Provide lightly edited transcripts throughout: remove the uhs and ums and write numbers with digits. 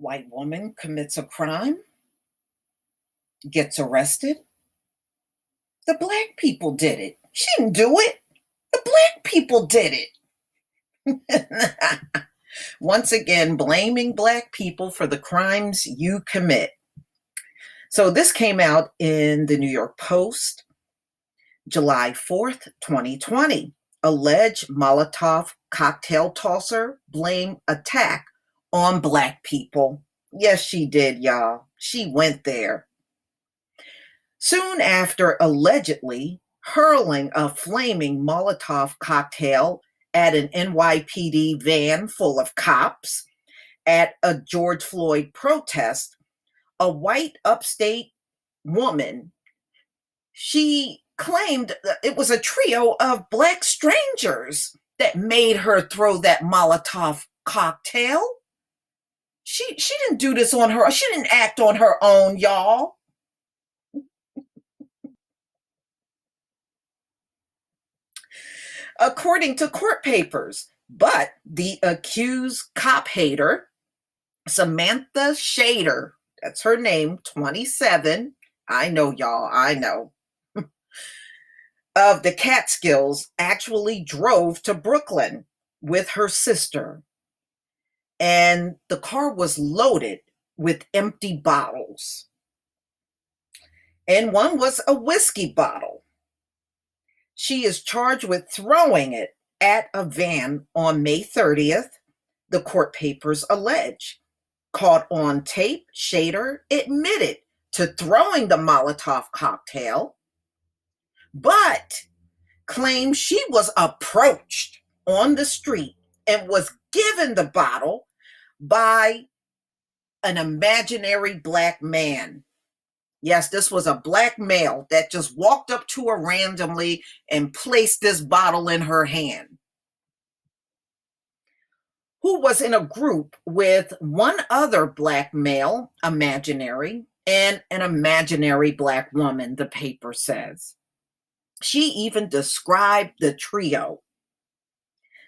White woman commits a crime, gets arrested. The black people did it. She didn't do it. The black people did it. Once again, blaming black people for the crimes you commit. So this came out in the New York Post, July 4th, 2020. Alleged Molotov cocktail tosser blame attack on black people. Yes, she did, y'all. She went there. Soon after allegedly hurling a flaming Molotov cocktail at an NYPD van full of cops at a George Floyd protest, a white upstate woman, she claimed that it was a trio of black strangers that made her throw that Molotov cocktail. She didn't do this on her. She didn't act on her own, y'all. According to court papers. But the accused cop hater, Samantha Shader, that's her name, 27, I know, y'all, I know, of the Catskills, actually drove to Brooklyn with her sister. And the car was loaded with empty bottles. And one was a whiskey bottle. She is charged with throwing it at a van on May 30th, the court papers allege. Caught on tape, Shader admitted to throwing the Molotov cocktail, but claimed she was approached on the street and was given the bottle by an imaginary black man. Yes, this was a black male that just walked up to her randomly and placed this bottle in her hand, who was in a group with one other black male, imaginary, and an imaginary black woman, the paper says. She even described the trio,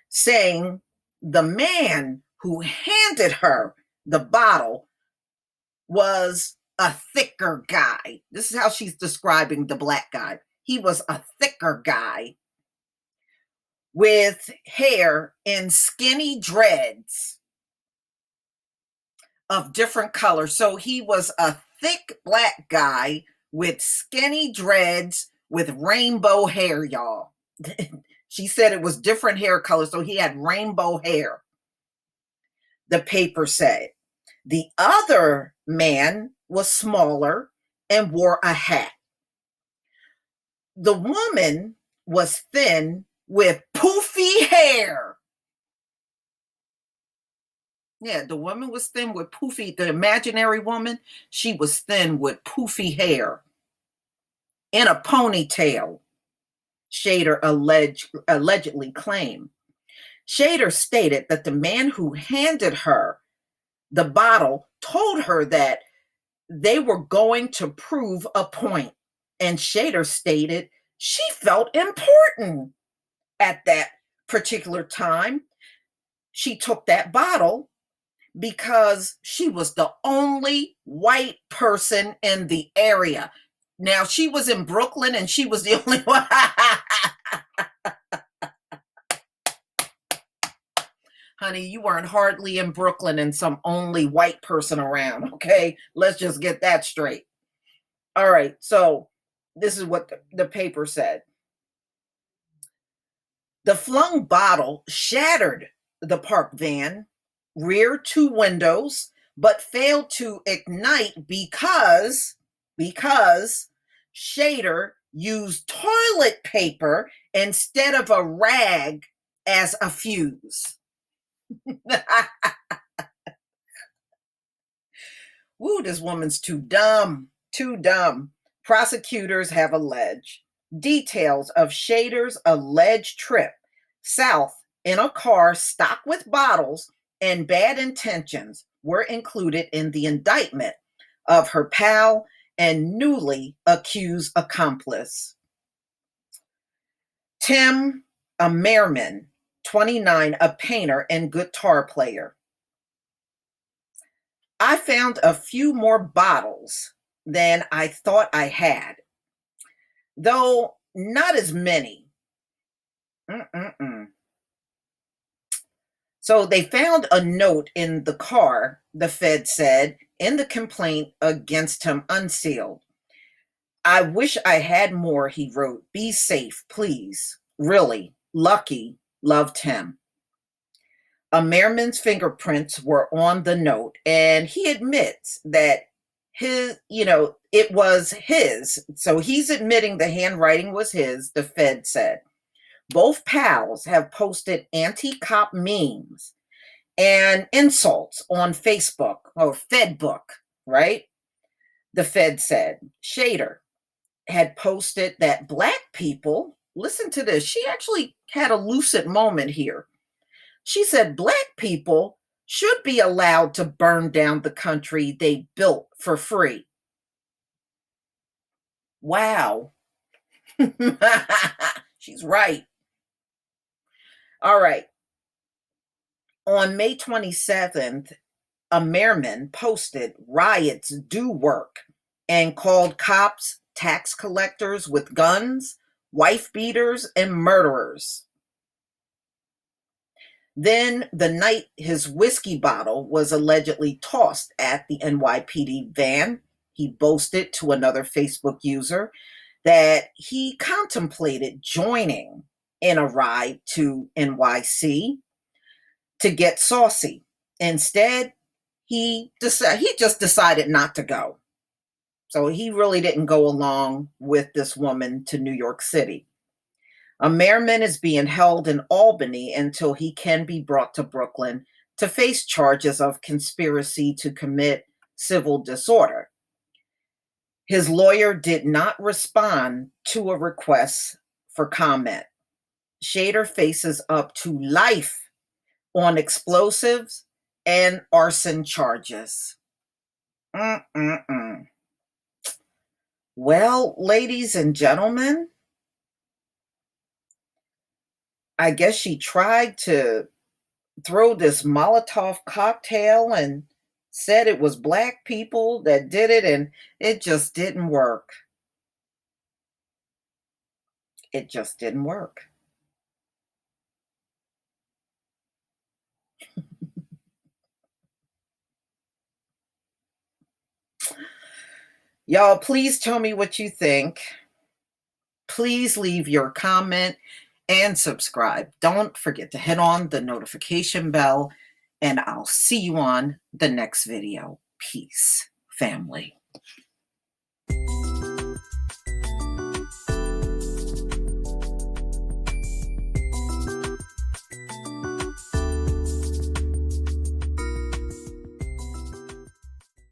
saying the man who handed her the bottle was a thicker guy. This is how she's describing the black guy. He was a thicker guy with hair in skinny dreads of different colors. So he was a thick black guy with skinny dreads with rainbow hair, y'all. She said it was different hair colors, so he had rainbow hair, the paper said. The other man was smaller and wore a hat. The woman was thin with poofy hair. Yeah, the woman was thin with poofy, the imaginary woman, she was thin with poofy hair in a ponytail, Shader allegedly claimed. Shader stated that the man who handed her the bottle told her that they were going to prove a point. And Shader stated she felt important at that particular time. She took that bottle because she was the only white person in the area. Now, she was in Brooklyn and she was the only one. Honey, you weren't hardly in Brooklyn and some only white person around, okay? Let's just get that straight. All right, so this is what the paper said. The flung bottle shattered the parked van, rear two windows, but failed to ignite because Shader used toilet paper instead of a rag as a fuse. Woo, this woman's too dumb. Too dumb. Prosecutors have alleged details of Shader's alleged trip south in a car stocked with bottles and bad intentions were included in the indictment of her pal and newly accused accomplice. Tim Merriman, 29, a painter and guitar player. I found a few more bottles than I thought I had, though not as many. Mm-mm-mm. So they found a note in the car, the Fed said, in the complaint against him unsealed. I wish I had more, he wrote. Be safe, please. Really, Lucky loved him. A Merriman's fingerprints were on the note, and he admits that it was his. So he's admitting the handwriting was his, the Fed said. Both pals have posted anti cop memes and insults on Facebook or Fedbook, right? The Fed said. Shader had posted that Black people, listen to this, she actually had a lucid moment here. She said Black people should be allowed to burn down the country they built for free. Wow. She's right. All right. On May 27th, a Merriman posted riots do work and called cops tax collectors with guns, wife beaters, and murderers. Then, the night his whiskey bottle was allegedly tossed at the NYPD van, he boasted to another Facebook user that he contemplated joining in a ride to NYC to get saucy. Instead, he just decided not to go. So he really didn't go along with this woman to New York City. A Merriman is being held in Albany until he can be brought to Brooklyn to face charges of conspiracy to commit civil disorder. His lawyer did not respond to a request for comment. Shader faces up to life on explosives and arson charges. Mm-mm-mm. Well, ladies and gentlemen, I guess she tried to throw this Molotov cocktail and said it was Black people that did it, and it just didn't work. It just didn't work. Y'all, please tell me what you think. Please leave your comment and subscribe. Don't forget to hit on the notification bell, and I'll see you on the next video. Peace, family.